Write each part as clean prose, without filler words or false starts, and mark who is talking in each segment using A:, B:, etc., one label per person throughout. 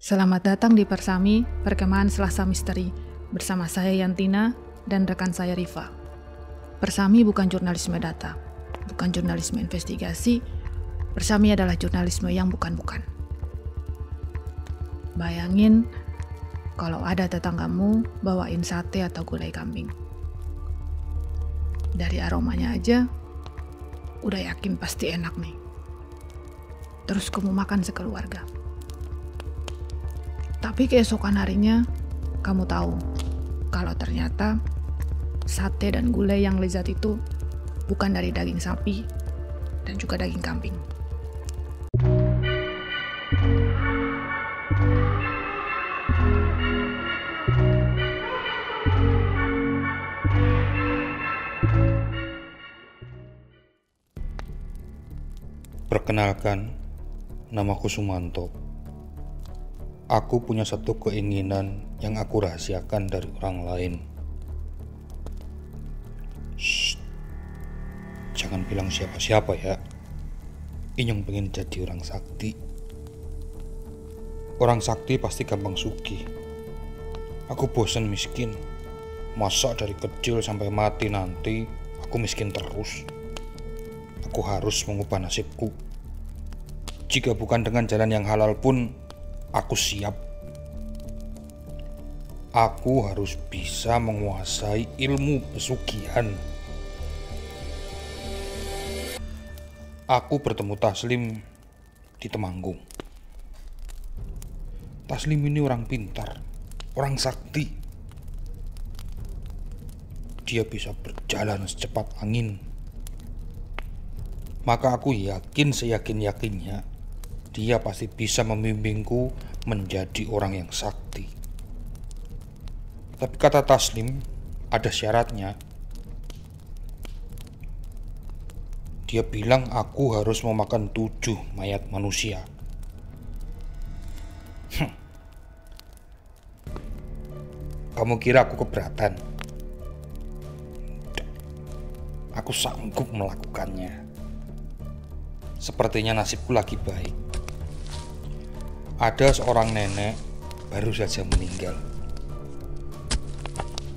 A: Selamat datang di Persami, Perkemahan Selasa Misteri, bersama saya Yantina dan rekan saya Riva. Persami bukan jurnalisme data, bukan jurnalisme investigasi, Persami adalah jurnalisme yang bukan-bukan. Bayangin kalau ada tetanggamu bawain sate atau gulai kambing. Dari aromanya aja, udah yakin pasti enak nih. Terus kamu makan sekeluarga. Tapi keesokan harinya, kamu tahu kalau ternyata sate dan gulai yang lezat itu bukan dari daging sapi dan juga daging kambing.
B: Perkenalkan, namaku Sumanto. Aku punya satu keinginan yang aku rahasiakan dari orang lain. Shh, jangan bilang siapa-siapa ya. Inyong pengen jadi orang sakti. Orang sakti pasti gampang sugih. Aku bosan miskin. Masa dari kecil sampai mati nanti aku miskin terus. Aku harus mengubah nasibku. Jika bukan dengan jalan yang halal pun, aku siap. Aku harus bisa menguasai ilmu pesugihan. Aku bertemu Taslim di Temanggung. Taslim ini orang pintar, orang sakti. Dia bisa berjalan secepat angin. Maka aku yakin seyakin-yakinnya dia pasti bisa membimbingku menjadi orang yang sakti. Tapi kata Taslim, ada syaratnya. Dia bilang aku harus memakan 7 mayat manusia. Kamu kira aku keberatan? Aku sanggup melakukannya. Sepertinya nasibku lagi baik. Ada seorang nenek baru saja meninggal.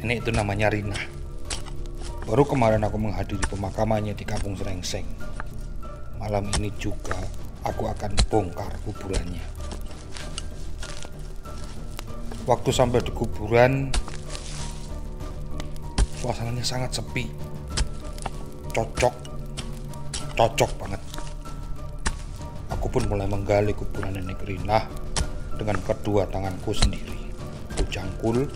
B: Nenek itu namanya Rina. Baru kemarin aku menghadiri pemakamannya di Kampung Serengseng. Malam ini juga aku akan bongkar kuburannya. Waktu sampai di kuburan, suasananya sangat sepi. Cocok banget. Aku pun mulai menggali kuburan nenek Rina dengan kedua tanganku sendiri. Kucangkul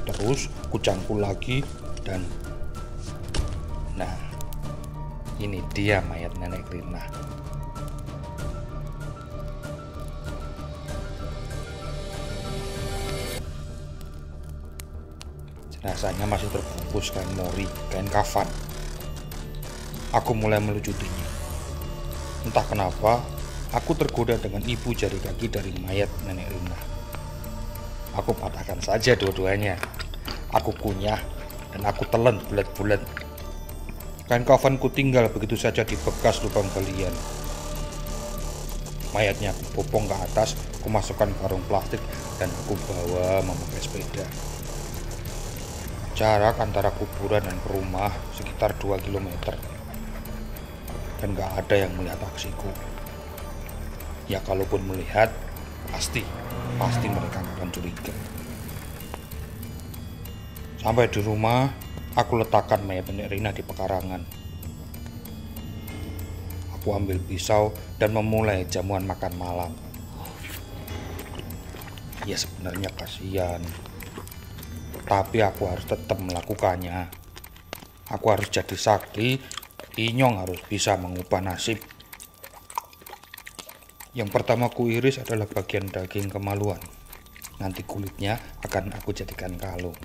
B: terus, kucangkul lagi, dan nah, ini dia mayat nenek Rina. Jenazahnya masih terbungkus kain mori, kain kafan. Aku mulai melujutinya. Entah kenapa, aku tergoda dengan ibu jari kaki dari mayat nenek Rina. Aku patahkan saja dua-duanya. Aku kunyah dan aku telan bulat-bulat. Kain kafanku tinggal begitu saja di bekas lubang galian. Mayatnya aku popong ke atas, aku masukkan karung plastik dan aku bawa memakai sepeda. Jarak antara kuburan dan rumah sekitar 2 km. Dan gak ada yang melihat aksiku. Ya kalaupun melihat, pasti mereka akan curiga. Sampai di rumah, aku letakkan mayat nenek Rina di pekarangan. Aku ambil pisau dan memulai jamuan makan malam. Ya sebenarnya kasihan, tapi aku harus tetap melakukannya. Aku harus jadi sakti. Inyong harus bisa mengubah nasib. Yang pertama ku iris adalah bagian daging kemaluan. Nanti kulitnya akan aku jadikan kalung.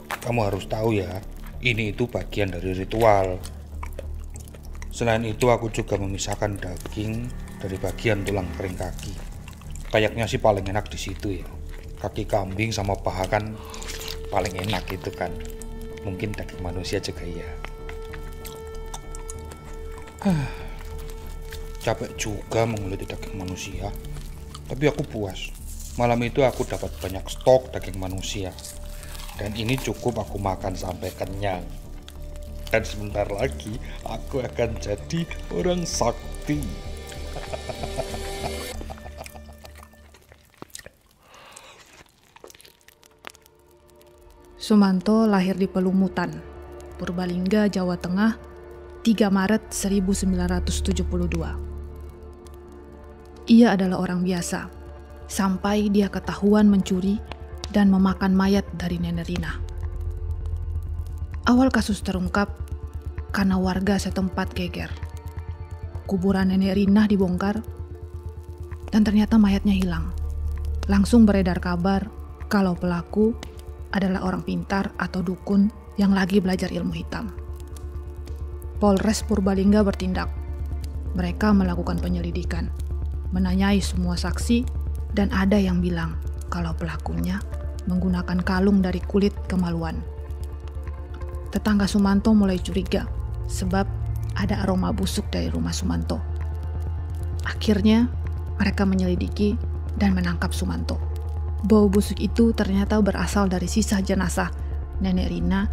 B: Kamu harus tahu ya, ini itu bagian dari ritual. Selain itu aku juga memisahkan daging dari bagian tulang kering kaki. Kayaknya sih paling enak di situ ya. Kaki kambing sama paha kan paling enak itu kan. Mungkin daging manusia juga ya. Capek juga menguliti daging manusia, tapi aku puas. Malam itu aku dapat banyak stok daging manusia, dan ini cukup aku makan sampai kenyang. Dan sebentar lagi aku akan jadi orang sakti.
A: Sumanto lahir di Pelumutan, Purbalingga, Jawa Tengah, 3 Maret 1972. Ia adalah orang biasa, sampai dia ketahuan mencuri dan memakan mayat dari Nenek Rina. Awal kasus terungkap karena warga setempat geger. Kuburan Nenek Rina dibongkar, dan ternyata mayatnya hilang. Langsung beredar kabar kalau pelaku adalah orang pintar atau dukun yang lagi belajar ilmu hitam. Polres Purbalingga bertindak. Mereka melakukan penyelidikan, menanyai semua saksi, dan ada yang bilang kalau pelakunya menggunakan kalung dari kulit kemaluan. Tetangga Sumanto mulai curiga sebab ada aroma busuk dari rumah Sumanto. Akhirnya mereka menyelidiki dan menangkap Sumanto. Bau busuk itu ternyata berasal dari sisa jenazah Nenek Rina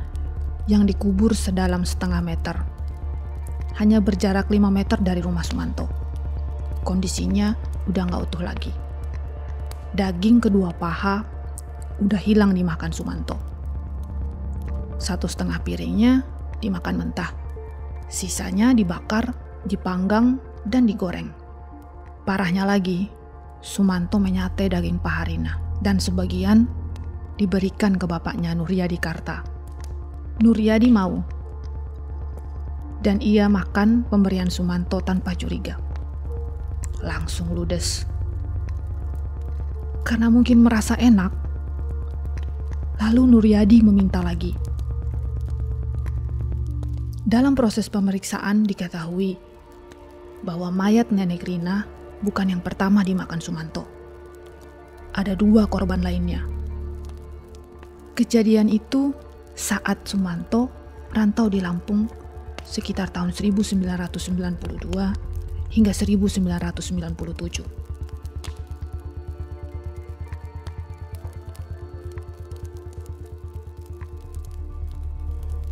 A: yang dikubur sedalam setengah meter. Hanya berjarak 5 meter dari rumah Sumanto. Kondisinya udah gak utuh lagi. Daging kedua paha udah hilang dimakan Sumanto. 1,5 piringnya dimakan mentah. Sisanya dibakar, dipanggang, dan digoreng. Parahnya lagi, Sumanto menyate daging paha Rina, dan sebagian diberikan ke bapaknya Nuryadi Karta. Nuryadi mau, dan ia makan pemberian Sumanto tanpa curiga. Langsung ludes. Karena mungkin merasa enak, lalu Nuryadi meminta lagi. Dalam proses pemeriksaan diketahui bahwa mayat Nenek Rina bukan yang pertama dimakan Sumanto. Ada 2 korban lainnya. Kejadian itu saat Sumanto merantau di Lampung sekitar tahun 1992 hingga 1997.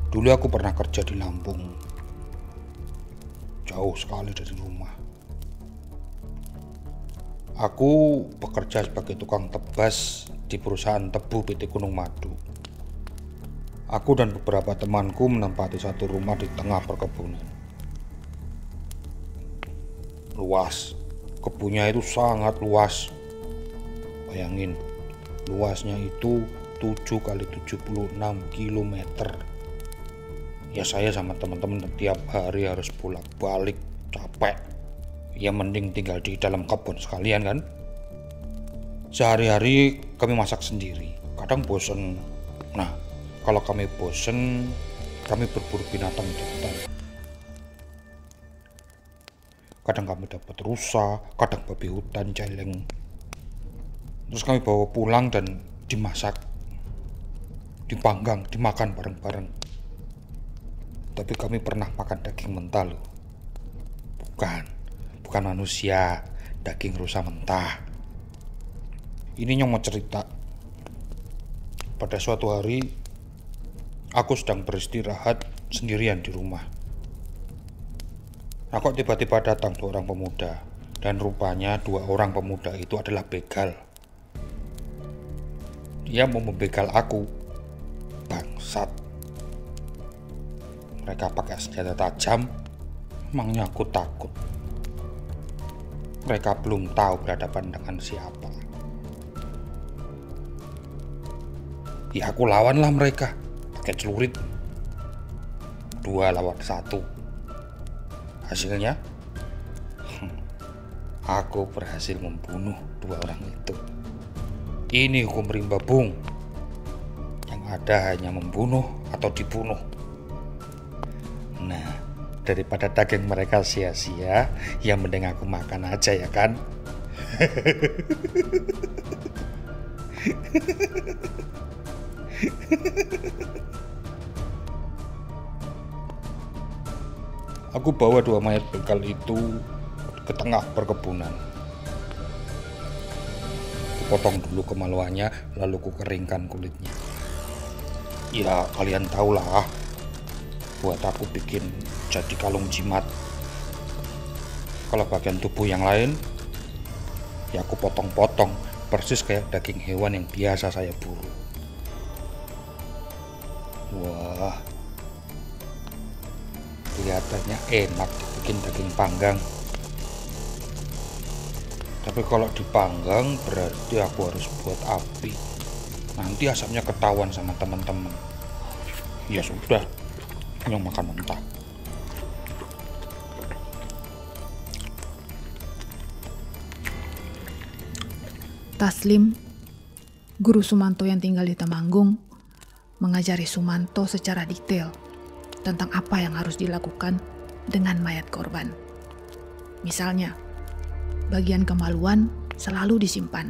B: Dulu aku pernah kerja di Lampung, jauh sekali dari rumah. Aku bekerja sebagai tukang tebas di perusahaan tebu PT Gunung Madu. Aku dan beberapa temanku menempati satu rumah di tengah perkebunan. Luas, kebunnya itu sangat luas. Bayangin, luasnya itu 7 kali 76 kilometer. Ya saya sama teman-teman tiap hari harus bolak-balik, capek. Ya mending tinggal di dalam kebun sekalian kan. Sehari-hari kami masak sendiri, kadang bosen. Nah, kalau kami bosen, kami berburu binatang di hutan. Kadang kami dapat rusa, kadang babi hutan, celeng. Terus kami bawa pulang dan dimasak, dipanggang, dimakan bareng-bareng. Tapi kami pernah makan daging mentah loh. Bukan manusia, daging rusa mentah. Ini yang mau cerita. Pada suatu hari, aku sedang beristirahat sendirian di rumah. Nah kok tiba-tiba datang 2 orang pemuda. Dan rupanya 2 orang pemuda itu adalah begal. Dia mau membegal aku. Bangsat. Mereka pakai senjata tajam. Emangnya aku takut. Mereka belum tahu berhadapan dengan siapa. Ya aku lawanlah mereka pakai celurit. 2 lawan 1. Hasilnya aku berhasil membunuh 2 orang itu. Ini hukum rimba bung. Yang ada hanya membunuh atau dibunuh. Nah, daripada daging mereka sia-sia, ya mending aku makan aja ya kan. Aku bawa 2 mayat begal itu ke tengah perkebunan. Kupotong dulu kemaluannya, lalu kukeringkan kulitnya. Ya kalian tahulah, buat aku bikin jadi kalung jimat. Kalau bagian tubuh yang lain, ya aku potong-potong, persis kayak daging hewan yang biasa saya buru. Wah, kelihatannya enak dibikin daging panggang. Tapi kalau dipanggang berarti aku harus buat api. Nanti asapnya ketahuan sama teman-teman. Ya sudah, yang makan mentah.
A: Taslim, guru Sumanto yang tinggal di Temanggung, mengajari Sumanto secara detail tentang apa yang harus dilakukan dengan mayat korban. Misalnya, bagian kemaluan selalu disimpan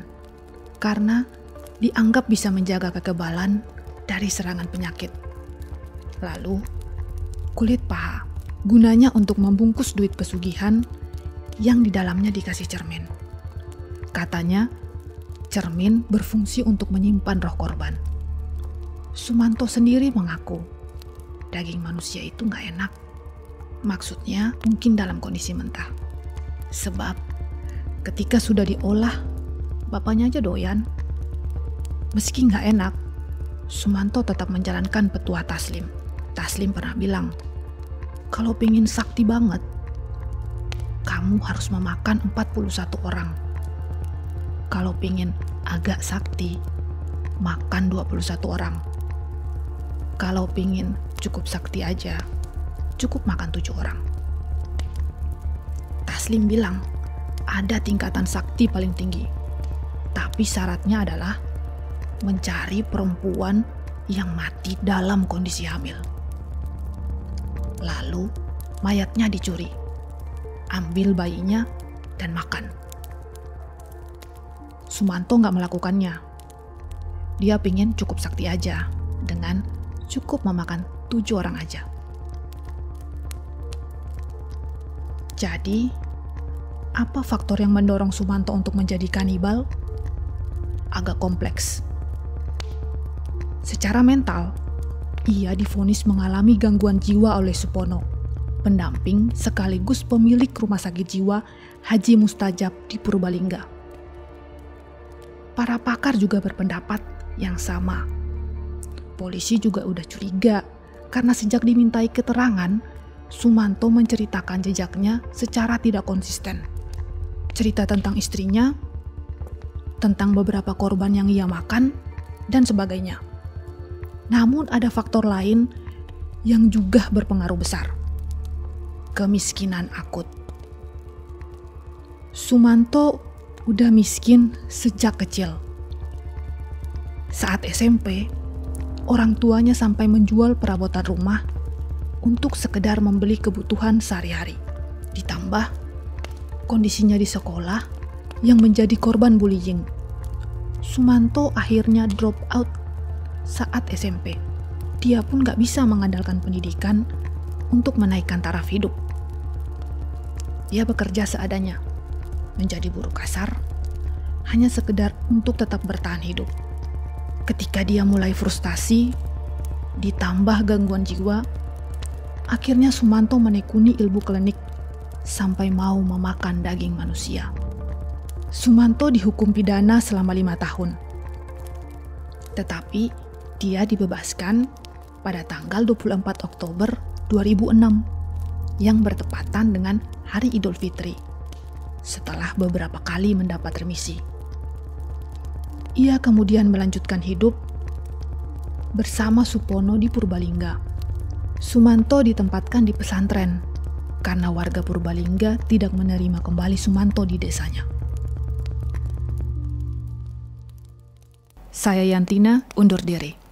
A: karena dianggap bisa menjaga kekebalan dari serangan penyakit. Lalu, kulit paha gunanya untuk membungkus duit pesugihan yang di dalamnya dikasih cermin. Katanya, cermin berfungsi untuk menyimpan roh korban. Sumanto sendiri mengaku daging manusia itu nggak enak. Maksudnya mungkin dalam kondisi mentah. Sebab ketika sudah diolah, bapaknya aja doyan. Meski nggak enak, Sumanto tetap menjalankan petua Taslim. Taslim pernah bilang, kalau pengen sakti banget, kamu harus memakan 41 orang. Kalau pengen agak sakti, makan 21 orang. Kalau pengen cukup sakti aja, cukup makan 7 orang. Taslim bilang, ada tingkatan sakti paling tinggi. Tapi syaratnya adalah mencari perempuan yang mati dalam kondisi hamil. Lalu mayatnya dicuri, ambil bayinya dan makan. Sumanto nggak melakukannya. Dia pingin cukup sakti aja dengan cukup memakan 7 orang aja. Jadi, apa faktor yang mendorong Sumanto untuk menjadi kanibal? Agak kompleks. Secara mental, ia divonis mengalami gangguan jiwa oleh Supono, pendamping sekaligus pemilik rumah sakit jiwa Haji Mustajab di Purbalingga. Para pakar juga berpendapat yang sama. Polisi juga udah curiga karena sejak dimintai keterangan, Sumanto menceritakan jejaknya secara tidak konsisten. Cerita tentang istrinya, tentang beberapa korban yang ia makan, dan sebagainya. Namun ada faktor lain yang juga berpengaruh besar. Kemiskinan akut. Sumanto udah miskin sejak kecil. Saat SMP, orang tuanya sampai menjual perabotan rumah untuk sekedar membeli kebutuhan sehari-hari. Ditambah kondisinya di sekolah yang menjadi korban bullying. Sumanto akhirnya drop out saat SMP. Dia pun gak bisa mengandalkan pendidikan untuk menaikkan taraf hidup. Dia bekerja seadanya, menjadi buruh kasar, hanya sekedar untuk tetap bertahan hidup. Ketika dia mulai frustasi, ditambah gangguan jiwa, akhirnya Sumanto menekuni ilmu klinik sampai mau memakan daging manusia. Sumanto dihukum pidana selama 5 tahun. Tetapi dia dibebaskan pada tanggal 24 Oktober 2006 yang bertepatan dengan Hari Idul Fitri setelah beberapa kali mendapat remisi. Ia kemudian melanjutkan hidup bersama Supono di Purbalingga. Sumanto ditempatkan di pesantren karena warga Purbalingga tidak menerima kembali Sumanto di desanya. Saya Yantina undur diri.